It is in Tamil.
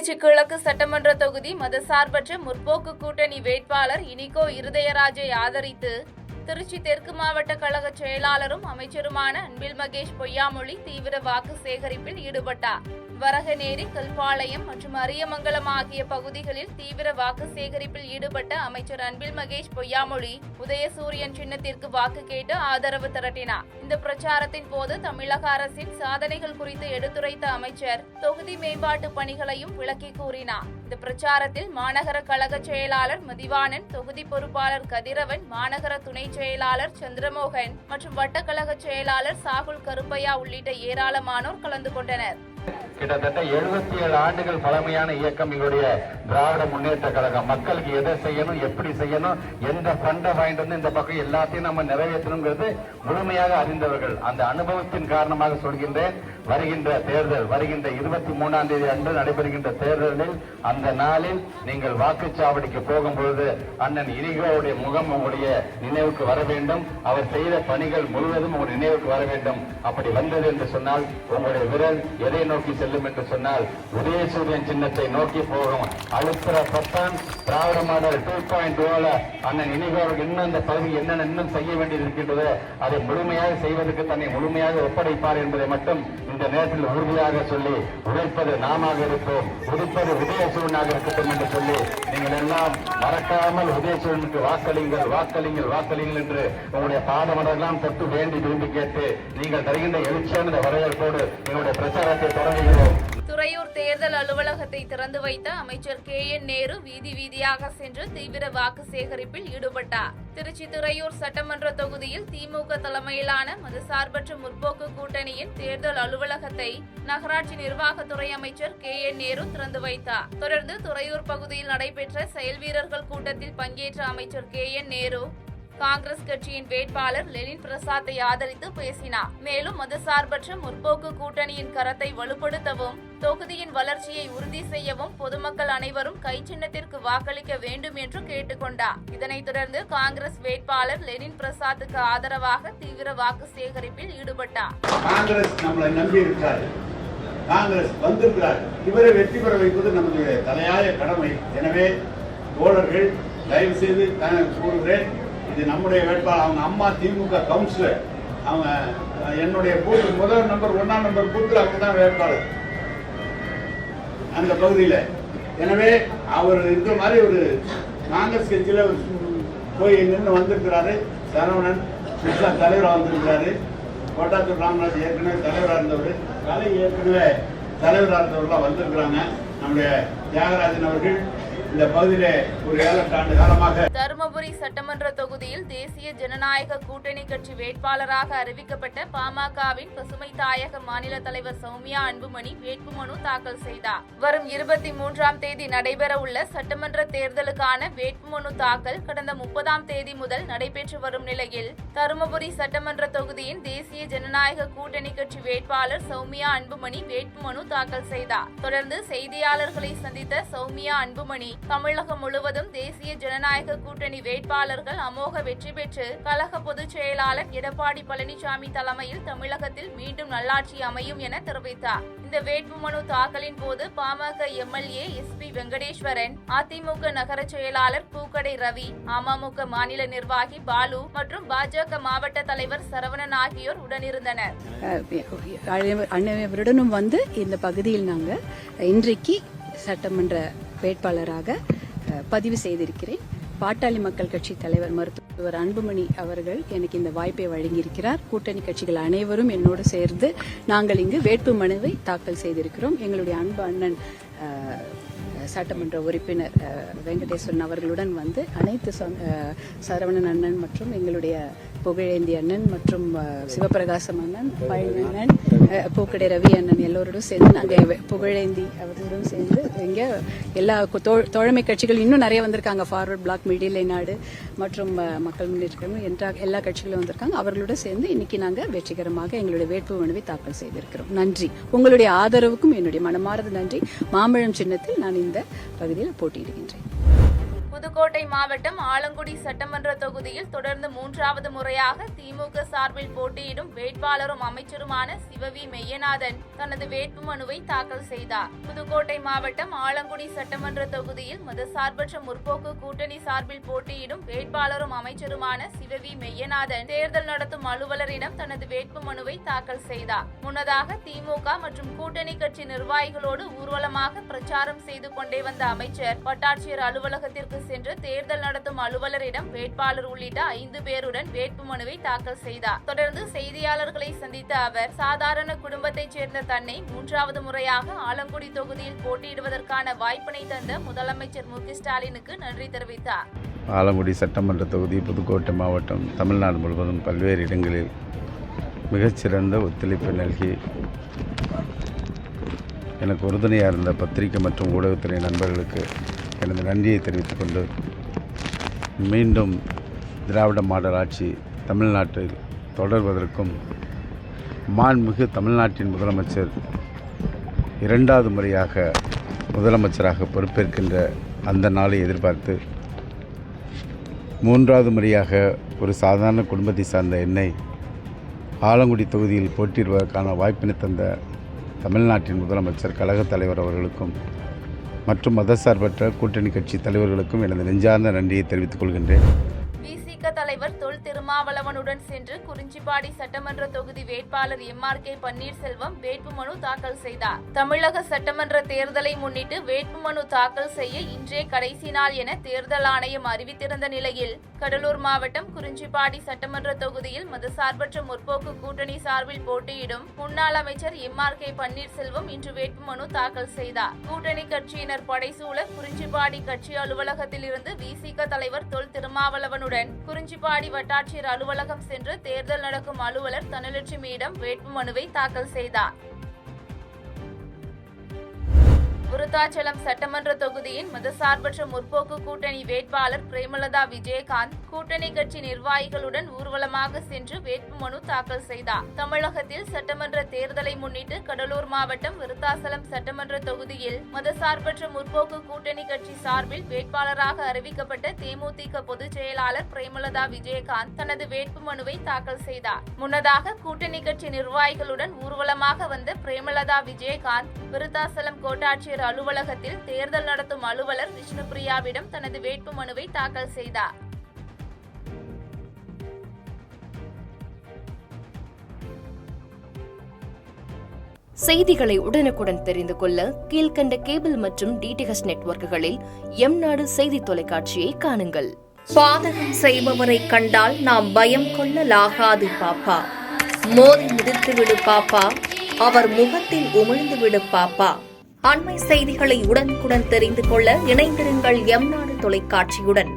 திருச்சி கிழக்கு சட்டமன்ற தொகுதி மதசார்பற்ற முற்போக்கு கூட்டணி வேட்பாளர் இனிகோ இருதயராஜை ஆதரித்து திருச்சி தெற்கு மாவட்ட கழக செயலாளரும் அமைச்சருமான அன்பில் மகேஷ் பொய்யாமொழி தீவிர வாக்கு சேகரிப்பில் ஈடுபட்டார். வரகநேரி, கல்பாளையம் மற்றும் அரியமங்கலம் ஆகிய பகுதிகளில் தீவிர வாக்கு சேகரிப்பில் ஈடுபட்ட அமைச்சர் அன்பில் மகேஷ் பொய்யாமொழி உதயசூரியன் சின்னத்திற்கு வாக்கு கேட்டு ஆதரவு திரட்டினார். இந்த பிரச்சாரத்தின் போது தமிழக அரசின் சாதனைகள் குறித்து எடுத்துரைத்த அமைச்சர் தொகுதி மேம்பாட்டு பணிகளையும் விளக்கி கூறினார். இந்த பிரச்சாரத்தில் மாநகர கழக செயலாளர் மதிவாணன், தொகுதி பொறுப்பாளர் கதிரவன், மாநகர துணை செயலாளர் சந்திரமோகன் மற்றும் வட்டக்கழக செயலாளர் சாகுல் கருப்பையா உள்ளிட்ட ஏராளமானோர் கலந்து கொண்டனர். கிட்டத்தட்ட 77 ஆண்டுகள் பழமையான இயக்கம் எங்களுடைய திராவிட முன்னேற்ற கழகம். மக்களுக்கு எதை செய்யணும், எப்படி செய்யணும், எந்த ஃபண்டை வாங்கிட்டு வந்து இந்த பக்கம் எல்லாத்தையும் நம்ம நிறைவேற்றணுங்கிறது முழுமையாக அறிந்தவர்கள். அந்த அனுபவத்தின் காரணமாக சொல்கின்றேன், வருகின்ற தேர்தல் வருகின்ற 23ஆம் தேதி அன்று நடைபெறுகின்ற தேர்தலில் அந்த நாளில் நீங்கள் வாக்குச்சாவடிக்கு போகும்பொழுது அண்ணன் இனிகோவுடைய முகம் உங்களுடைய நினைவுக்கு வர வேண்டும். அவர் செய்த பணிகள் முழுவதும் உங்களுடைய நினைவுக்கு வர வேண்டும். அப்படி வந்தது என்று சொன்னால் உங்களுடைய விரல் எதை நோக்கி செல்லும் என்று சொன்னால் உதயசூரியன் சின்னத்தை நோக்கி போகும். அழுத்தர பத்தான் திராவிட மாடல் 2.0 அண்ணன் இனிகோவுக்கு இன்னும் இந்த பகுதி என்னென்ன இன்னும் செய்ய வேண்டியது இருக்கின்றதோ அதை முழுமையாக செய்வதற்கு தன்னை முழுமையாக ஒப்படைப்பார் என்பதை மட்டும் இந்த நேரத்தில் உறுதியாக சொல்லி, உழைப்பது நாமாக இருப்போம், உழைப்பது உதயசூரனாக இருக்கட்டும் என்று சொல்லி நீங்கள் எல்லாம் மறக்காமல் உதயசூரனுக்கு வாக்களிங்கள், வாக்களிங்கள், வாக்களிங்கள் என்று உங்களுடைய பாதமரெல்லாம் தொட்டு வேண்டி விரும்பி கேட்டு நீங்கள் தருகின்ற எழுச்சியான வரவேற்போடு எங்களுடைய பிரச்சாரத்தை தொடங்குகிறோம். துறையூர் தேர்தல் அலுவலகத்தை திறந்து வைத்த அமைச்சர் KN நேரு வீதி வீதியாக சென்று தீவிர வாக்கு சேகரிப்பில் ஈடுபட்டார். திருச்சி துறையூர் சட்டமன்ற தொகுதியில் திமுக தலைமையிலான மதசார்பற்ற முற்போக்கு கூட்டணியின் தேர்தல் அலுவலகத்தை நகராட்சி நிர்வாகத்துறை அமைச்சர் KN நேரு திறந்து வைத்தார். தொடர்ந்து துறையூர் பகுதியில் நடைபெற்ற செயல் வீரர்கள் கூட்டத்தில் பங்கேற்ற அமைச்சர் KN நேரு காங்கிரஸ் கட்சியின் வேட்பாளர் லெனின் பிரசாத்தை ஆதரித்து பேசினார். மேலும் மதசார்பற்ற முற்போக்கு கூட்டணியின் கரத்தை வலுப்படுத்தவும் தொகுதியின் வளர்ச்சியை உறுதி செய்யவும் பொதுமக்கள் அனைவரும் கை சின்னத்திற்கு வாக்களிக்க வேண்டும் என்று கேட்டுக்கொண்டார். இதனைத் தொடர்ந்து காங்கிரஸ் வேட்பாளர் லெனின் பிரசாத்துக்கு ஆதரவாக தீவிர வாக்கு சேகரிப்பில் ஈடுபட்டார். காங்கிரஸ் நம்மளை நம்பி இருக்கிறார், காங்கிரஸ் வந்திருக்கிறார், இவரை வெற்றி பெற வைப்பது நமது தலையாய கடமை. எனவே தோழர்கள் தயவு செய்து கூறுகிறேன், இது நம்முடைய வேட்பாளர். அவங்க அம்மா திமுக கவுன்சிலர், அவங்க என்னுடைய பூத் முதல் நம்பர் 1ஆம் நம்பர் பூத்தில் அவங்க தான் வேட்பாளர் அந்த பகுதியில். எனவே அவர் இந்த மாதிரி ஒரு காங்கிரஸ் கட்சியில் போய் நின்று வந்திருக்கிறாரு. சரவணன் தலைவராக வந்திருக்கிறாரு. கோட்டாத்தூர் ராமராஜ் ஏற்கனவே தலைவராக இருந்தவர், கலை ஏற்கனவே தலைவராக இருந்தவர்களாம் வந்திருக்கிறாங்க. நம்முடைய தியாகராஜன் அவர்கள் இந்த பகுதியிலே ஒரு 7 ஆண்டு காலமாக. தருமபுரி சட்டமன்ற தொகுதியில் தேசிய ஜனநாயக கூட்டணி கட்சி வேட்பாளராக அறிவிக்கப்பட்ட பாமகவின் பசுமை தாயக மாநில தலைவர் சௌமியா அன்புமணி வேட்புமனு தாக்கல் செய்தார். வரும் 23ஆம் தேதி நடைபெற உள்ள சட்டமன்ற தேர்தலுக்கான வேட்புமனு தாக்கல் கடந்த 30ஆம் தேதி முதல் நடைபெற்று வரும் நிலையில் தருமபுரி சட்டமன்ற தொகுதியின் தேசிய ஜனநாயக கூட்டணி கட்சி வேட்பாளர் சௌமியா அன்புமணி வேட்புமனு தாக்கல் செய்தார். தொடர்ந்து செய்தியாளர்களை சந்தித்த சௌமியா அன்புமணி தமிழகம் முழுவதும் தேசிய ஜனநாயக கூட்டணி வேட்பாளர்கள் அமோக வெற்றி பெற்று கழக பொதுச் செயலாளர் எடப்பாடி பழனிசாமி தலைமையில் தமிழகத்தில் மீண்டும் நல்லாட்சி அமையும் என தெரிவித்தார். இந்த வேட்புமனு தாக்கலின் போது பாமக MLA SP வெங்கடேஸ்வரன், அதிமுக நகர செயலாளர் பூக்கடை ரவி, அமமுக மாநில நிர்வாகி பாலு மற்றும் பாஜக மாவட்ட தலைவர் சரவணன் ஆகியோர் உடனிருந்தனர். அனைவருடனும் வந்து இந்த பகுதியில் நாங்கள் இன்றைக்கு சட்டமன்ற வேட்பாளராக பதிவு செய்திருக்கிறேன். பாட்டாளி மக்கள் கட்சி தலைவர் மருத்துவர் அன்புமணி அவர்கள் எனக்கு இந்த வாய்ப்பை வழங்கியிருக்கிறார். கூட்டணி கட்சிகள் அனைவரும் என்னோடு சேர்ந்து நாங்கள் இங்கு வேட்பு மனுவை தாக்கல் செய்திருக்கிறோம். எங்களுடைய அன்பு அண்ணன் சட்டமன்ற உறுப்பினர் வெங்கடேஸ்வரன் அவர்களுடன் வந்து அனைத்து சரவணன் அண்ணன் மற்றும் எங்களுடைய புகழேந்தி அண்ணன் மற்றும் சிவபிரகாசம் அண்ணன், பழனி அண்ணன், பூக்கடை ரவி அண்ணன் எல்லோருடன் சேர்ந்து நாங்கள் புகழேந்தி அவர்களுடன் சேர்ந்து இங்கே எல்லா தோழமை கட்சிகள் இன்னும் நிறைய வந்திருக்காங்க. ஃபார்வர்ட் பிளாக், மிடில் நாடு மற்றும் மக்கள் முன்னேற்றம் என்ற எல்லா கட்சிகளும் வந்திருக்காங்க. அவர்களோட சேர்ந்து இன்னைக்கு நாங்கள் வெற்றிகரமாக எங்களுடைய வேட்பு மனுவை தாக்கல் செய்திருக்கிறோம். நன்றி. உங்களுடைய ஆதரவுக்கும் என்னுடைய மனமார்ந்த நன்றி. மாம்பழம் சின்னத்தில் நான் இந்த பகுதியில் போட்டியிடுகின்றேன். புதுக்கோட்டை மாவட்டம் ஆலங்குடி சட்டமன்ற தொகுதியில் தொடர்ந்து 3வது முறையாக திமுக சார்பில் போட்டியிடும் வேட்பாளரும் அமைச்சருமான சிவவி மெய்யநாதன் தனது வேட்புமனுவை தாக்கல் செய்தார். புதுக்கோட்டை மாவட்டம் ஆலங்குடி சட்டமன்ற தொகுதியில் மதசார்பற்ற முற்போக்கு கூட்டணி சார்பில் போட்டியிடும் வேட்பாளரும் அமைச்சருமான சிவவி மெய்யநாதன் தேர்தல் நடத்தும் அலுவலரிடம் தனது வேட்புமனுவை தாக்கல் செய்தார். முன்னதாக திமுக மற்றும் கூட்டணி கட்சி நிர்வாகிகளோடு ஊர்வலமாக பிரச்சாரம் செய்து கொண்டே வந்த அமைச்சர் வட்டாட்சியர் அலுவலகத்திற்கு சென்று தேர்தல் நடத்தும் அலுவலரிடம் வேட்பாளர் உள்ளிட்ட 5 பேருடன் வேட்புமனுவை தாக்கல் செய்தார். தொடர்ந்து செய்தியாளர்களை சந்தித்த அவர் சாதாரண குடும்பத்தைச் சேர்ந்த தன்னை 3வது முறையாக ஆலங்குடி தொகுதியில் போட்டியிடுவதற்கான வாய்ப்பினை தந்த முதலமைச்சர் மு.க. ஸ்டாலினுக்கு நன்றி தெரிவித்தார். ஆலங்குடி சட்டமன்ற தொகுதி புதுக்கோட்டை மாவட்டம் தமிழ்நாடு முழுவதும் பல்வேறு இடங்களில் மிகச்சிறந்த ஒத்துழைப்பு நல்கி எனக்கு உறுதுணையாக இருந்த பத்திரிகை மற்றும் ஊடகத்துறை நண்பர்களுக்கு எனது நன்றியை தெரிவித்துக் கொண்டு மீண்டும் திராவிட மாடல் ஆட்சி தமிழ்நாட்டில் தொடர்வதற்கும் மாண்புமிகு தமிழ்நாட்டின் முதலமைச்சர் 2வது முறையாக முதலமைச்சராக பொறுப்பேற்கின்ற அந்த நாளை எதிர்பார்த்து 3வது முறையாக ஒரு சாதாரண குடும்பத்தை சார்ந்த என்னை ஆலங்குடி தொகுதியில் போட்டியிடுவதற்கான வாய்ப்பினை தந்த தமிழ்நாட்டின் முதலமைச்சர் கழகத் தலைவர் அவர்களுக்கும் மற்றும் மதசார்பற்ற கூட்டணி கட்சி தலைவர்களுக்கும் எனது நெஞ்சார்ந்த நன்றியை தெரிவித்துக் கொள்கின்றேன். தலைவர் தொல் திருமாவளவனுடன் சென்று குறிஞ்சிப்பாடி சட்டமன்ற தொகுதி வேட்பாளர் எம்.ஆர்.கே. பன்னீர்செல்வம் வேட்புமனு தாக்கல் செய்தார். தமிழக சட்டமன்ற தேர்தலை முன்னிட்டு வேட்புமனு தாக்கல் செய்ய இன்றே கடைசி நாள் என தேர்தல் ஆணையம் அறிவித்திருந்த நிலையில் கடலூர் மாவட்டம் குறிஞ்சிப்பாடி சட்டமன்ற தொகுதியில் மதசார்பற்ற முற்போக்கு கூட்டணி சார்பில் போட்டியிடும் முன்னாள் அமைச்சர் எம்.ஆர்.கே. பன்னீர்செல்வம் இன்று வேட்புமனு தாக்கல் செய்தார். கூட்டணி கட்சியினர் படைசூழ குறிஞ்சிப்பாடி கட்சி அலுவலகத்தில் இருந்து விசிக தலைவர் தொல் திருமாவளவனுடன் குறிஞ்சிப்பாடி வட்டாட்சியர் அலுவலகம் சென்று தேர்தல் நடக்கும் அலுவலர் தனலட்சுமியிடம் வேட்புமனுவை தாக்கல் செய்தார். விருத்தாச்சலம் சட்டமன்ற தொகுதியின் மதசார்பற்ற முற்போக்கு கூட்டணி வேட்பாளர் பிரேமலதா விஜயகாந்த் கூட்டணி கட்சி நிர்வாகிகளுடன் ஊர்வலமாக சென்று வேட்புமனு தாக்கல் செய்தார். தமிழகத்தில் சட்டமன்ற தேர்தலை முன்னிட்டு கடலூர் மாவட்டம் விருத்தாச்சலம் சட்டமன்ற தொகுதியில் மதசார்பற்ற முற்போக்கு கூட்டணி கட்சி சார்பில் வேட்பாளராக அறிவிக்கப்பட்ட தேமுதிக பொதுச் செயலாளர் பிரேமலதா விஜயகாந்த் தனது வேட்புமனுவை தாக்கல் செய்தார். முன்னதாக கூட்டணி கட்சி நிர்வாகிகளுடன் ஊர்வலமாக வந்த பிரேமலதா விஜயகாந்த் விருத்தாச்சலம் கோட்டாட்சியர் அலுவலகத்தில் தேர்தல் நடத்தும் அலுவலர் விஷ்ணுபிரியாவிடம் தனது வேட்புமனுவை தாக்கல் செய்தார். செய்திகளை உடனுக்குடன் தெரிந்து கொள்ள கீழ்கண்ட கேபிள் மற்றும் டிடிஎச் நெட்வொர்க்குகளில் எம்நாடு செய்தி தொலைக்காட்சியை காணுங்கள். பாதகம் செய்பவரை கண்டால் நாம் பயம் கொள்ளலாகாது பாப்பா. மோதி மிதித்துவிடு பாப்பா, அவர் முகத்தில் உமிழ்ந்துவிடு பாப்பா. அண்மை செய்திகளை உடனுக்குடன் தெரிந்து கொள்ள இணைந்திருங்கள் எம்நாடு தொலைக்காட்சியுடன்.